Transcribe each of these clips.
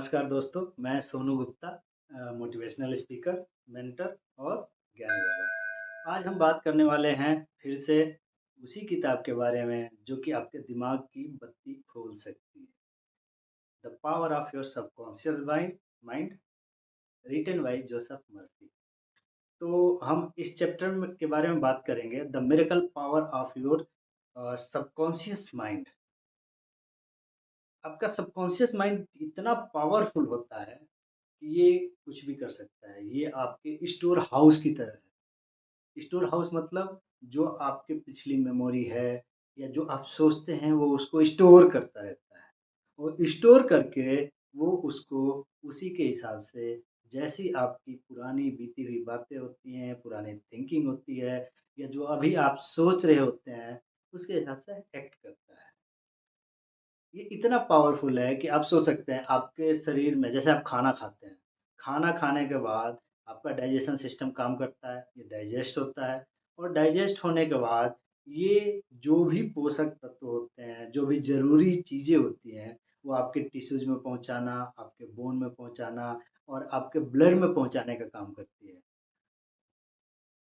नमस्कार दोस्तों, मैं Sonu Gupta, motivational speaker, mentor और ज्ञानी बाबा। आज हम बात करने वाले हैं फिर से उसी किताब के बारे में जो कि आपके दिमाग की बत्ती खोल सकती है। The power of your subconscious mind, written by Joseph Murphy. तो हम इस चैप्टर के बारे में बात करेंगे, the miracle power of your subconscious mind. आपका सबकॉन्शियस माइंड इतना पावरफुल होता है कि ये कुछ भी कर सकता है। ये आपके स्टोर हाउस की तरह है। स्टोर हाउस मतलब जो आपके पिछली मेमोरी है या जो आप सोचते हैं वो उसको स्टोर करता रहता है और स्टोर करके वो उसको उसी के हिसाब से जैसी आपकी पुरानी बीती हुई बातें होती हैं, पुरानी थिंकिंग होती है या जो अभी आप सोच रहे होते हैं उसके हिसाब से एक्ट करता है। ये इतना पावरफुल है कि आप सोच सकते हैं आपके शरीर में जैसे आप खाना खाते हैं, खाना खाने के बाद आपका डाइजेशन सिस्टम काम करता है, ये डाइजेस्ट होता है और डाइजेस्ट होने के बाद ये जो भी पोषक तत्व होते हैं, जो भी ज़रूरी चीज़ें होती हैं, वो आपके टिश्यूज़ में पहुँचाना, आपके बोन में पहुँचाना और आपके ब्लड में पहुँचाने का काम करती है।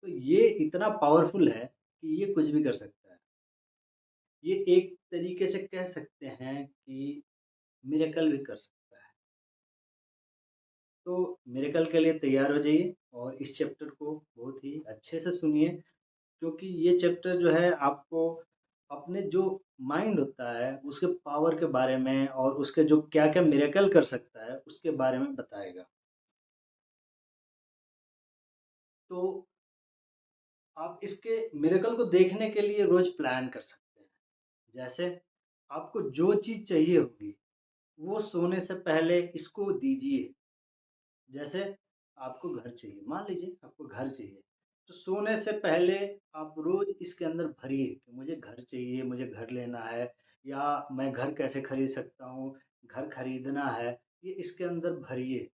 तो ये इतना पावरफुल है कि ये कुछ भी कर सकता है। ये एक तरीके से कह सकते हैं कि मिरेकल भी कर सकता है। तो मिरेकल के लिए तैयार हो जाइए और इस चैप्टर को बहुत ही अच्छे से सुनिए क्योंकि ये चैप्टर जो है आपको अपने जो माइंड होता है उसके पावर के बारे में और उसके जो क्या-क्या मिरेकल कर सकता है उसके बारे में बताएगा। तो आप इसके मिरेकल को देखने के लिए रोज़ प्लान कर सकते हैं। जैसे आपको जो चीज़ चाहिए होगी, वो सोने से पहले इसको दीजिए। जैसे आपको घर चाहिए, मान लीजिए आपको घर चाहिए, तो सोने से पहले आप रोज़ इसके अंदर भरिए कि मुझे घर चाहिए, मुझे घर लेना है या मैं घर कैसे खरीद सकता हूँ, घर खरीदना है, ये इसके अंदर भरिए।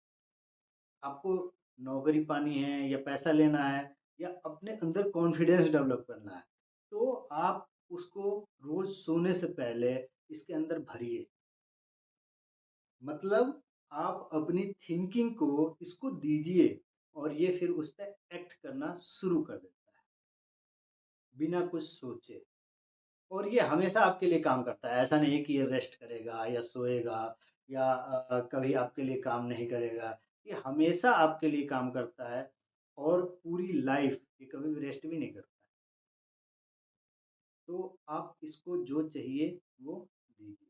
आपको नौकरी पानी है या पैसा लेना है या अपने अंदर कॉन्फिडेंस डेवलप करना है, तो आप उसको रोज़ सोने से पहले इसके अंदर भरिए। मतलब आप अपनी थिंकिंग को इसको दीजिए और ये फिर उस पे एक्ट करना शुरू कर देता है, बिना कुछ सोचे। और ये हमेशा आपके लिए काम करता है, ऐसा नहीं है कि ये रेस्ट करेगा या सोएगा या कभी आपके लिए काम नहीं करेगा। ये हमेशा आपके लिए काम करता है और पूरी लाइफ़ ये कभी भी रेस्ट भी नहीं करता है। तो आप इसको जो चाहिए वो दीजिए।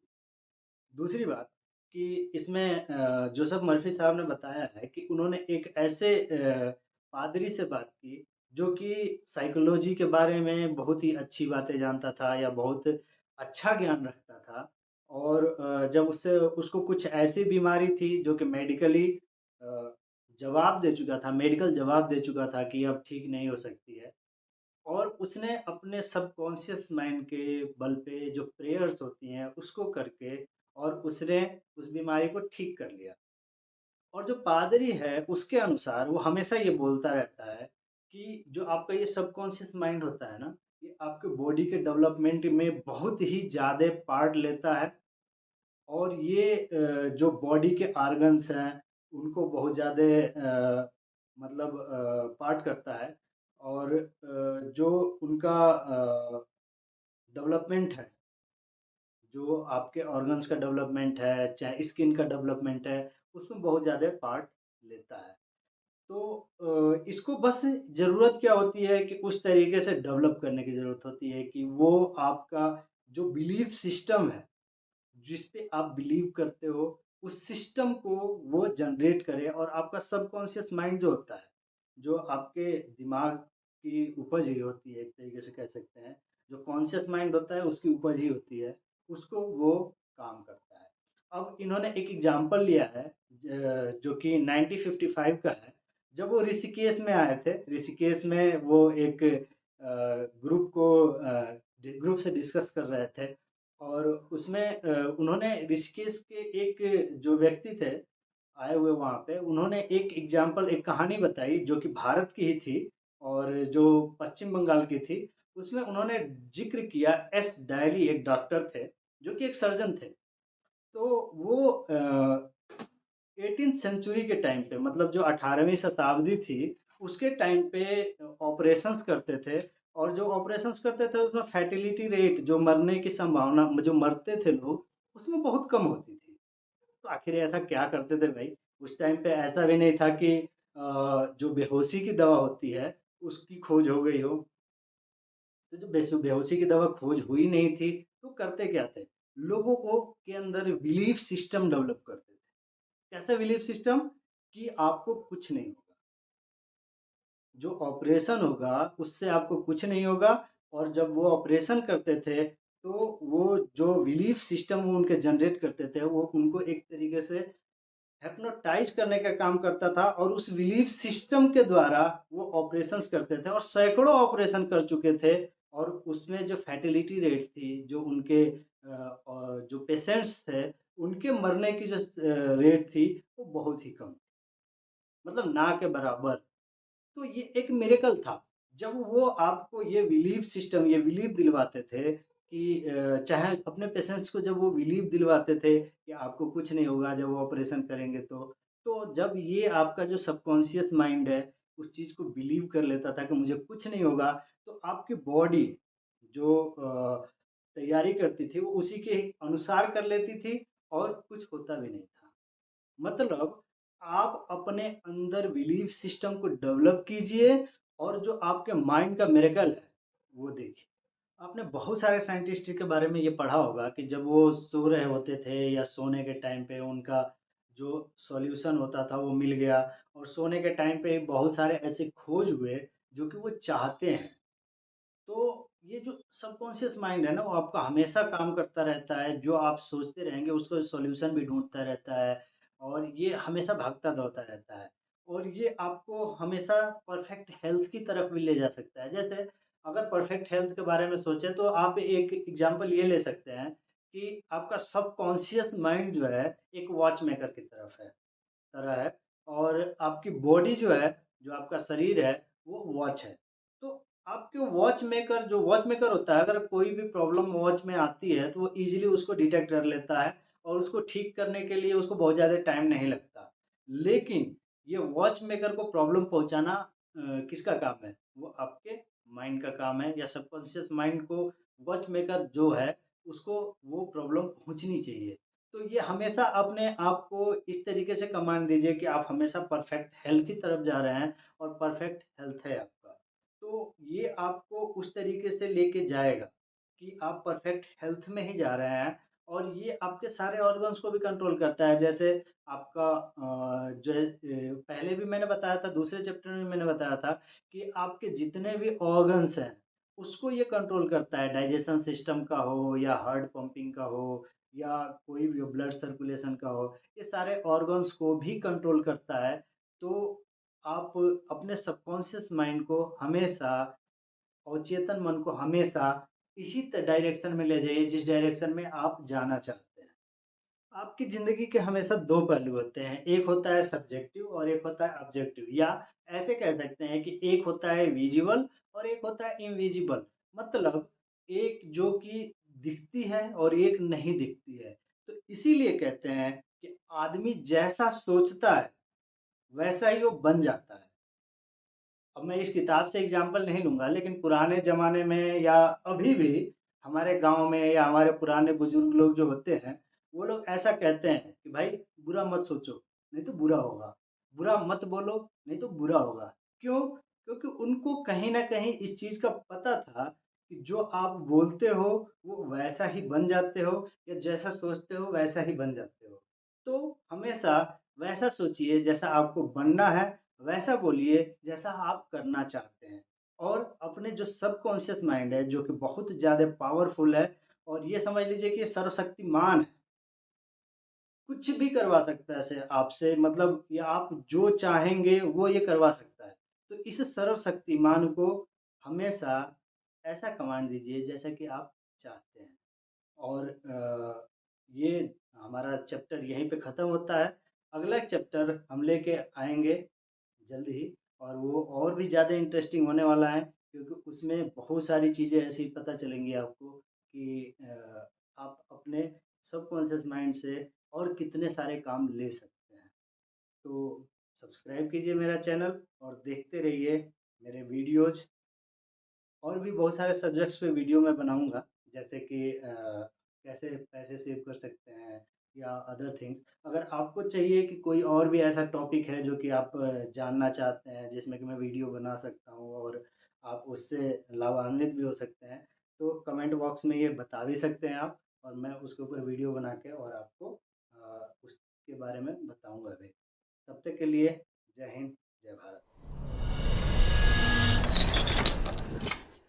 दूसरी बात कि इसमें जोसेफ मर्फी साहब ने बताया है कि उन्होंने एक ऐसे पादरी से बात की, जो कि साइकोलॉजी के बारे में बहुत ही अच्छी बातें जानता था या बहुत अच्छा ज्ञान रखता था और जब उससे उसको कुछ ऐसी बीमारी थी जो कि अ, जवाब दे चुका था मेडिकल जवाब दे चुका था कि अब ठीक नहीं हो सकती है। और उसने अपने सबकॉन्शियस माइंड के बल पे जो प्रेयर्स होती हैं उसको करके और उसने उस बीमारी को ठीक कर लिया। और जो पादरी है उसके अनुसार वो हमेशा ये बोलता रहता है कि जो आपका ये सबकॉन्शियस माइंड होता है ना, ये आपके बॉडी के डेवलपमेंट में बहुत ही ज़्यादा पार्ट लेता है और ये जो बॉडी के ऑर्गन्स हैं उनको बहुत ज़्यादा मतलब पार्ट करता है और जो उनका डेवलपमेंट है, जो आपके ऑर्गन्स का डेवलपमेंट है, चाहे स्किन का डेवलपमेंट है, उसमें बहुत ज़्यादा पार्ट लेता है। तो इसको बस ज़रूरत क्या होती है कि उस तरीके से डेवलप करने की ज़रूरत होती है कि वो आपका जो बिलीफ सिस्टम है, जिस पे आप बिलीव करते हो, उस सिस्टम को वो जनरेट करे और आपका सबकॉन्शियस माइंड जो होता है, जो आपके दिमाग की उपज ही होती है एक तरीके से कह सकते हैं, जो कॉन्शियस माइंड होता है उसकी उपज ही होती है, उसको वो काम करता है। अब इन्होंने एक एग्ज़ाम्पल लिया है जो कि 1955 का है, जब वो ऋषिकेश में आए थे, ऋषिकेश में वो एक ग्रुप से डिस्कस कर रहे थे और उसमें उन्होंने ऋषिकेश के एक जो व्यक्ति थे, आए हुए वहाँ पे, उन्होंने एक एग्ज़ाम्पल एक कहानी बताई जो कि भारत की ही थी और जो पश्चिम बंगाल की थी। उसमें उन्होंने ज़िक्र किया एस डायली एक डॉक्टर थे, जो कि एक सर्जन थे। तो वो 18th सेंचुरी के टाइम पे, मतलब जो 18वीं शताब्दी थी, उसके टाइम पे ऑपरेशंस करते थे। और जो ऑपरेशंस करते थे उसमें फर्टिलिटी रेट, जो मरने की संभावना, जो मरते थे लोग, उसमें बहुत कम होती थी। तो आखिर ऐसा क्या करते थे भाई? उस टाइम पे ऐसा भी नहीं था कि जो बेहोशी की दवा होती है उसकी खोज हो गई हो। तो जो बेहोशी की दवा खोज हुई नहीं थी, तो करते क्या थे? लोगों को के अंदर बिलीफ सिस्टम डेवलप करते थे। कैसा बिलीफ सिस्टम? कि आपको कुछ नहीं होगा, जो ऑपरेशन होगा उससे आपको कुछ नहीं होगा। और जब वो ऑपरेशन करते थे, तो वो जो बिलीफ सिस्टम वो उनके जनरेट करते थे, वो उनको एक तरीके से हिप्नोटाइज करने का काम करता था। और उस बिलीफ सिस्टम के द्वारा वो ऑपरेशंस करते थे, और सैकड़ों ऑपरेशन कर चुके थे। और उसमें जो फैटिलिटी रेट थी, जो उनके जो पेशेंट्स थे, उनके मरने की जो रेट थी, वो बहुत ही कम, मतलब ना के बराबर। तो ये एक मिरेकल था। जब वो आपको ये बिलीफ सिस्टम, ये बिलीफ दिलवाते थे कि चाहे अपने पेशेंट्स को जब वो बिलीफ दिलवाते थे कि आपको कुछ नहीं होगा जब वो ऑपरेशन करेंगे, तो जब ये आपका जो सबकॉन्शियस माइंड है उस चीज़ को बिलीव कर लेता था कि मुझे कुछ नहीं होगा, तो आपकी बॉडी जो तैयारी करती थी वो उसी के अनुसार कर लेती थी, और कुछ होता भी नहीं था। मतलब आप अपने अंदर बिलीफ सिस्टम को डेवलप कीजिए, और जो आपके माइंड का मिरेकल है वो देखिए। आपने बहुत सारे साइंटिस्ट के बारे में ये पढ़ा होगा कि जब वो सो रहे होते थे या सोने के टाइम पे उनका जो सॉल्यूशन होता था वो मिल गया। और सोने के टाइम पे बहुत सारे ऐसे खोज हुए जो कि वो चाहते हैं। तो ये जो सबकॉन्शियस माइंड है ना, वो आपका हमेशा काम करता रहता है। जो आप सोचते रहेंगे उसका सॉल्यूशन भी ढूँढता रहता है, और ये हमेशा भागता दौड़ता रहता है। और ये आपको हमेशा परफेक्ट हेल्थ की तरफ भी ले जा सकता है। जैसे अगर परफेक्ट हेल्थ के बारे में सोचें, तो आप एक एग्ज़ाम्पल ये ले सकते हैं कि आपका सबकॉन्शियस माइंड जो है एक वॉच मेकर की तरह है। और आपकी बॉडी जो है, जो आपका शरीर है, वो वॉच है। तो आपके वॉच मेकर होता है, अगर कोई भी प्रॉब्लम वॉच में आती है तो वो ईज़िली उसको डिटेक्ट कर लेता है, और उसको ठीक करने के लिए उसको बहुत ज़्यादा टाइम नहीं लगता। लेकिन ये वॉच मेकर को प्रॉब्लम पहुँचाना किसका काम है? वो आपके माइंड का काम है, या सबकॉन्शियस माइंड को वॉच मेकर जो है, उसको वो प्रॉब्लम पहुँचनी चाहिए। तो ये हमेशा अपने आप को इस तरीके से कमांड दीजिए कि आप हमेशा परफेक्ट हेल्थ की तरफ जा रहे हैं, और परफेक्ट हेल्थ है आपका। तो ये आपको उस तरीके से लेके जाएगा कि आप परफेक्ट हेल्थ में ही जा रहे हैं। और ये आपके सारे ऑर्गन्स को भी कंट्रोल करता है। जैसे आपका जो है, पहले भी मैंने बताया था, दूसरे चैप्टर में मैंने बताया था कि आपके जितने भी ऑर्गन्स हैं उसको ये कंट्रोल करता है। डाइजेशन सिस्टम का हो, या हार्ट पंपिंग का हो, या कोई भी ब्लड सर्कुलेशन का हो, ये सारे ऑर्गन्स को भी कंट्रोल करता है। तो आप अपने सबकॉन्शियस माइंड को हमेशा, और चेतन मन को हमेशा इसी डायरेक्शन में ले जाइए जिस डायरेक्शन में आप जाना चाहते हैं। आपकी ज़िंदगी के हमेशा 2 पहलू होते हैं, एक होता है सब्जेक्टिव और एक होता है ऑब्जेक्टिव, या ऐसे कह सकते हैं कि एक होता है विज़िबल और एक होता है इनविज़िबल। मतलब एक जो कि दिखती है और एक नहीं दिखती है। तो इसीलिए कहते हैं कि आदमी जैसा सोचता है, वैसा ही वो बन जाता है। अब मैं इस किताब से एग्जाम्पल नहीं लूँगा, लेकिन पुराने ज़माने में या अभी भी हमारे गाँव में या हमारे पुराने बुजुर्ग लोग जो होते हैं, वो लोग ऐसा कहते हैं कि भाई बुरा मत सोचो, नहीं तो बुरा होगा। बुरा मत बोलो, नहीं तो बुरा होगा। क्यों? क्योंकि उनको कहीं न कहीं इस चीज़ का पता था कि जो आप बोलते हो, वो वैसा ही बन जाते हो, या जैसा सोचते हो वैसा ही बन जाते हो। तो हमेशा वैसा सोचिए जैसा आपको बनना है, वैसा बोलिए जैसा आप करना चाहते हैं। और अपने जो सबकॉन्शियस माइंड है, जो कि बहुत ज़्यादा पावरफुल है, और ये समझ लीजिए कि सर्वशक्तिमान है, कुछ भी करवा सकता है से आपसे, मतलब ये आप जो चाहेंगे वो ये करवा सकता है। तो इस सर्वशक्तिमान को हमेशा ऐसा कमांड दीजिए जैसा कि आप चाहते हैं। और ये हमारा चैप्टर यहीं पे ख़त्म होता है। अगला चैप्टर हम लेके आएँगे जल्द ही, और वो और भी ज़्यादा इंटरेस्टिंग होने वाला है, क्योंकि उसमें बहुत सारी चीज़ें ऐसी पता चलेंगी आपको कि आप अपने सबकॉन्शियस माइंड से और कितने सारे काम ले सकते हैं। तो सब्सक्राइब कीजिए मेरा चैनल और देखते रहिए मेरे वीडियोज़। और भी बहुत सारे सब्जेक्ट्स पे वीडियो मैं बनाऊँगा, जैसे कि कैसे पैसे सेव कर सकते हैं या अदर थिंग्स। अगर आपको चाहिए कि कोई और भी ऐसा टॉपिक है जो कि आप जानना चाहते हैं, जिसमें कि मैं वीडियो बना सकता हूँ और आप उससे लाभान्वित भी हो सकते हैं, तो कमेंट बॉक्स में ये बता भी सकते हैं आप, और मैं उसके ऊपर वीडियो बना के और आपको उसके बारे में बताऊँगा भी। तब तक के लिए जय हिंद, जय भारत।